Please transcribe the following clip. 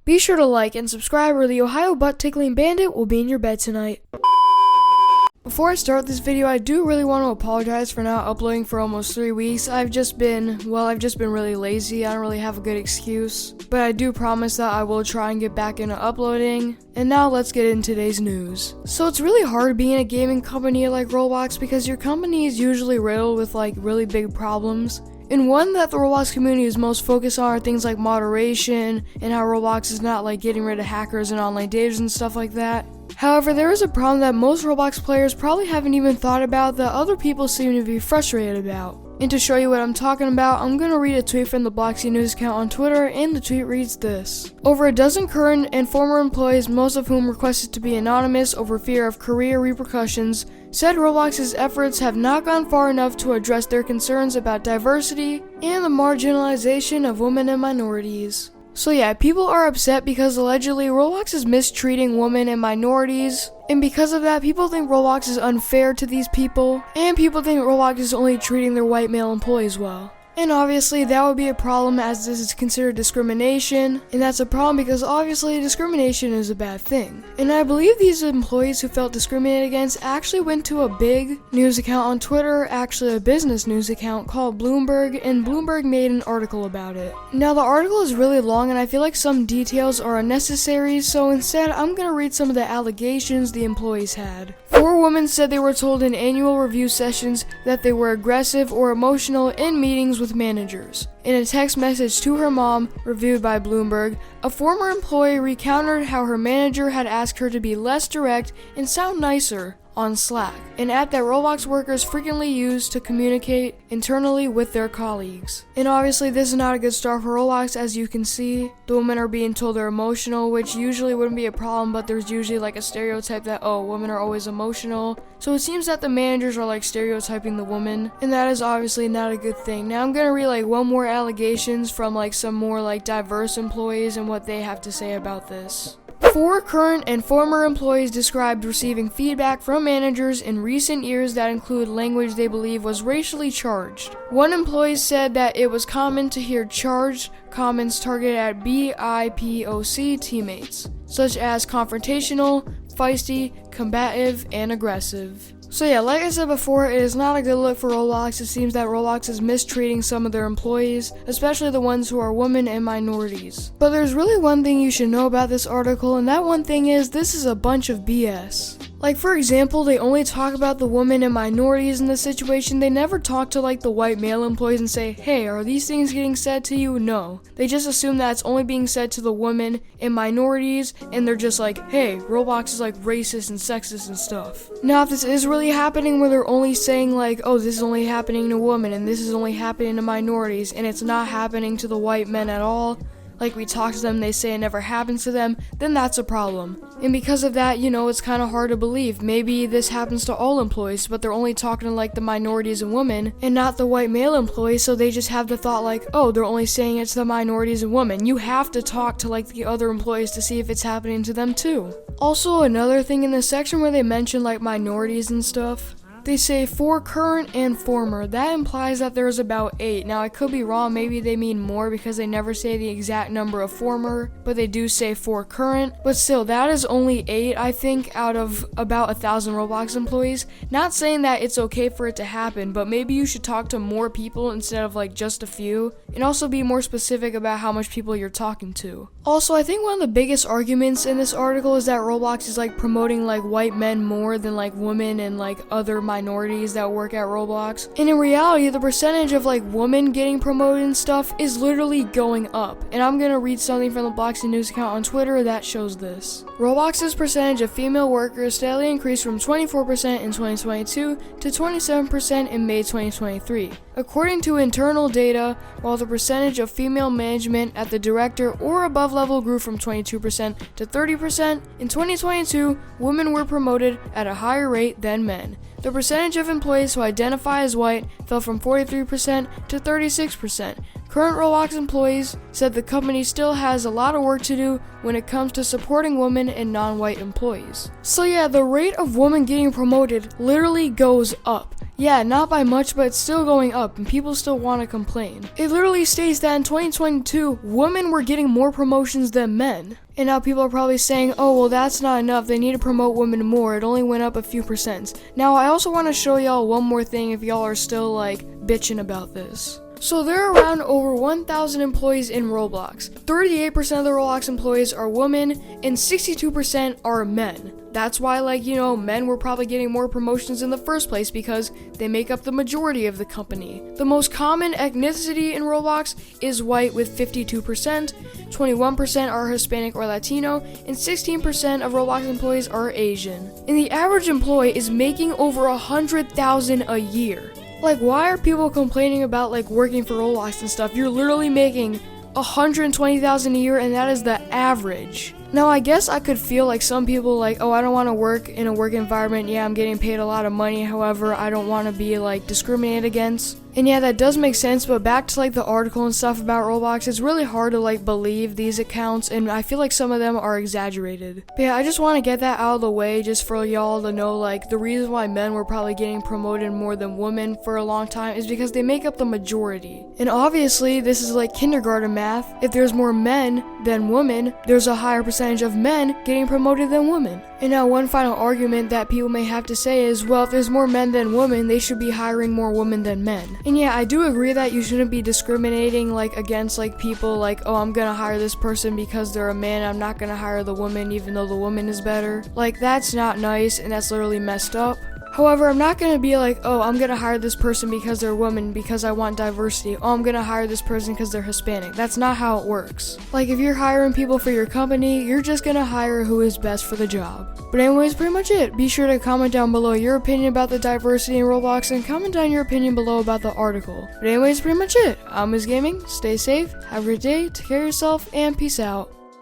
Be sure to like and subscribe or the Ohio butt tickling bandit will be in your bed tonight. Before I start this video, I do really want to apologize for not uploading for almost 3 weeks. I've just been really lazy. I don't really have a good excuse. But I do promise that I will try and get back into uploading. And now let's get into today's news. So it's really hard being a gaming company like Roblox because your company is usually riddled with really big problems. And one that the Roblox community is most focused on are things like moderation and how Roblox is not getting rid of hackers and online daters and stuff like that. However, there is a problem that most Roblox players probably haven't even thought about that other people seem to be frustrated about. And to show you what I'm talking about, I'm going to read a tweet from the Bloxy News account on Twitter, and the tweet reads this. Over a dozen current and former employees, most of whom requested to be anonymous over fear of career repercussions, said Roblox's efforts have not gone far enough to address their concerns about diversity and the marginalization of women and minorities. So yeah, people are upset because allegedly Roblox is mistreating women and minorities, and because of that, people think Roblox is unfair to these people, and people think Roblox is only treating their white male employees well. And obviously that would be a problem as this is considered discrimination, and that's a problem because obviously discrimination is a bad thing. And I believe these employees who felt discriminated against actually went to a big news account on Twitter, actually a business news account called Bloomberg, and Bloomberg made an article about it. Now the article is really long and I feel like some details are unnecessary, so instead I'm going to read some of the allegations the employees had. 4 women said they were told in annual review sessions that they were aggressive or emotional in meetings with managers. In a text message to her mom, reviewed by Bloomberg, a former employee recounted how her manager had asked her to be less direct and sound nicer on Slack, an app that Roblox workers frequently use to communicate internally with their colleagues. And obviously this is not a good start for Roblox. As you can see, the women are being told they're emotional, which usually wouldn't be a problem, but there's usually a stereotype that, oh, women are always emotional. So it seems that the managers are stereotyping the woman, and that is obviously not a good thing. Now I'm gonna read one more allegations from some more diverse employees and what they have to say about this. 4 current and former employees described receiving feedback from managers in recent years that include language they believe was racially charged. One employee said that it was common to hear charged comments targeted at BIPOC teammates, such as confrontational, feisty, combative, and aggressive. So yeah, like I said before, it is not a good look for Roblox. It seems that Roblox is mistreating some of their employees, especially the ones who are women and minorities. But there's really one thing you should know about this article, and that one thing is this is a bunch of BS. For example, they only talk about the women and minorities in the situation. They never talk to the white male employees and say, hey, are these things getting said to you? No. They just assume that it's only being said to the women and minorities, and they're just hey, Roblox is racist and sexist and stuff. Now, if this is really happening where they're only saying oh, this is only happening to women and this is only happening to minorities and it's not happening to the white men at all, we talk to them, they say it never happens to them, then that's a problem. And because of that, it's kind of hard to believe. Maybe this happens to all employees, but they're only talking to the minorities and women and not the white male employees, so they just have the thought oh, they're only saying it to the minorities and women. You have to talk to the other employees to see if it's happening to them too. Also, another thing in this section where they mention minorities and stuff, they say 4 current and former. That implies that there's about 8. Now, I could be wrong. Maybe they mean more because they never say the exact number of former, but they do say 4 current. But still, that is only 8, I think, out of about 1,000 Roblox employees. Not saying that it's okay for it to happen, but maybe you should talk to more people instead of just a few, and also be more specific about how much people you're talking to. Also, I think one of the biggest arguments in this article is that Roblox is promoting white men more than women and other minorities that work at Roblox. And in reality, the percentage of women getting promoted and stuff is literally going up. And I'm gonna read something from the Bloxy News account on Twitter that shows this. Roblox's percentage of female workers steadily increased from 24% in 2022 to 27% in May 2023. According to internal data, while the percentage of female management at the director or above level grew from 22% to 30%, in 2022, women were promoted at a higher rate than men. The percentage of employees who identify as white fell from 43% to 36%. Current Roblox employees said the company still has a lot of work to do when it comes to supporting women and non-white employees. So yeah, the rate of women getting promoted literally goes up. Yeah, not by much, but it's still going up, and people still want to complain. It literally states that in 2022, women were getting more promotions than men. And now people are probably saying, oh, well, that's not enough. They need to promote women more. It only went up a few percent. Now, I also want to show y'all one more thing if y'all are still, bitching about this. So there are around over 1,000 employees in Roblox. 38% of the Roblox employees are women, and 62% are men. That's why, men were probably getting more promotions in the first place because they make up the majority of the company. The most common ethnicity in Roblox is white with 52%, 21% are Hispanic or Latino, and 16% of Roblox employees are Asian. And the average employee is making over $100,000 a year. Why are people complaining about, working for Roblox and stuff? You're literally making $120,000 a year, and that is the average. Now, I guess I could feel like some people oh, I don't want to work in a work environment. Yeah, I'm getting paid a lot of money. However, I don't want to be, discriminated against. And yeah, that does make sense, but back to, the article and stuff about Roblox, it's really hard to, believe these accounts, and I feel like some of them are exaggerated. But yeah, I just want to get that out of the way just for y'all to know, the reason why men were probably getting promoted more than women for a long time is because they make up the majority. And obviously, this is kindergarten math. If there's more men than women, there's a higher percentage of men getting promoted than women. And now one final argument that people may have to say is, well, if there's more men than women, they should be hiring more women than men. And yeah, I do agree that you shouldn't be discriminating against people oh, I'm gonna hire this person because they're a man, I'm not gonna hire the woman even though the woman is better. That's not nice, and that's literally messed up. However, I'm not gonna be oh, I'm gonna hire this person because they're a woman because I want diversity. Oh, I'm gonna hire this person because they're Hispanic. That's not how it works. If you're hiring people for your company, you're just gonna hire who is best for the job. But anyways, pretty much it. Be sure to comment down below your opinion about the diversity in Roblox and comment down your opinion below about the article. But anyways, pretty much it. I'm Gaming. Stay safe, have a great day, take care of yourself, and peace out.